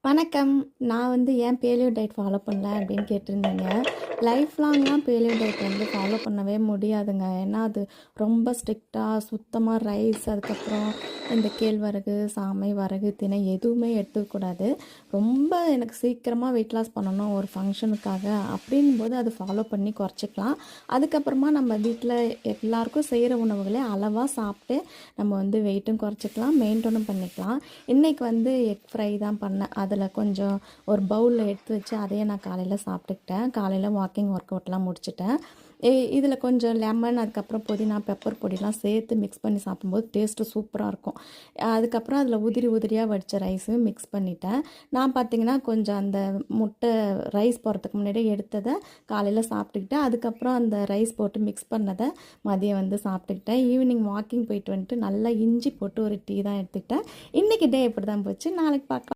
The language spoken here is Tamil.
வணக்கம். நான் ஏன் பேலியோ டயட் ஃபாலோ பண்ணல அப்படின்னு கேட்டிருந்தீங்க. லைஃப் லாங்லாம் பேலியோ டயட் ஃபாலோ பண்ணவே முடியாதுங்க. ஏன்னா அது ரொம்ப ஸ்ட்ரிக்டாக சுத்தமாக ரைஸ், அதுக்கப்புறம் இந்த கேழ்வரகு, சாமை, வரகு, திணை எதுவுமே எடுத்துக்கக்கூடாது. ரொம்ப எனக்கு சீக்கிரமாக வெயிட் லாஸ் பண்ணணும் ஒரு ஃபங்க்ஷனுக்காக அப்படின்போது அது ஃபாலோ பண்ணி குறைச்சிக்கலாம். அதுக்கப்புறமா நம்ம வீட்டில் எல்லாருக்கும் செய்கிற உணவுகளே அளவாக சாப்பிட்டு நம்ம வெயிட்டும் குறைச்சிக்கலாம், மெயின்டெனும் பண்ணிக்கலாம். இன்றைக்கி எக் ஃப்ரை தான் பண்ணேன். அதில் கொஞ்சம் ஒரு பவுலில் எடுத்து வச்சு அதையே நான் காலையில் சாப்பிட்டுக்கிட்டேன். காலையில் வாக்கிங் ஒர்க் அவுட்லாம் முடிச்சிட்டேன். இதில் கொஞ்சம் லெமன், அதுக்கப்புறம் புதினா, பெப்பர் பொடிலாம் சேர்த்து மிக்ஸ் பண்ணி சாப்பிடும்போது டேஸ்ட்டு சூப்பராக இருக்கும். அதுக்கப்புறம் அதில் உதிரி உதிரியாக வடித்த ரைஸும் மிக்ஸ் பண்ணிட்டேன். நான் பார்த்திங்கன்னா கொஞ்சம் அந்த முட்டை ரைஸ் போடுறதுக்கு முன்னாடியே எடுத்ததை காலையில் சாப்பிட்டுக்கிட்டேன். அதுக்கப்புறம் அந்த ரைஸ் போட்டு மிக்ஸ் பண்ணதை மதியம் சாப்பிட்டுக்கிட்டேன். ஈவினிங் வாக்கிங் போயிட்டு வந்துட்டு நல்லா இஞ்சி போட்டு ஒரு டீ தான் எடுத்துக்கிட்டேன். இன்றைக்கி டே இப்படி தான் போச்சு. நாளைக்கு பார்க்கலாம்.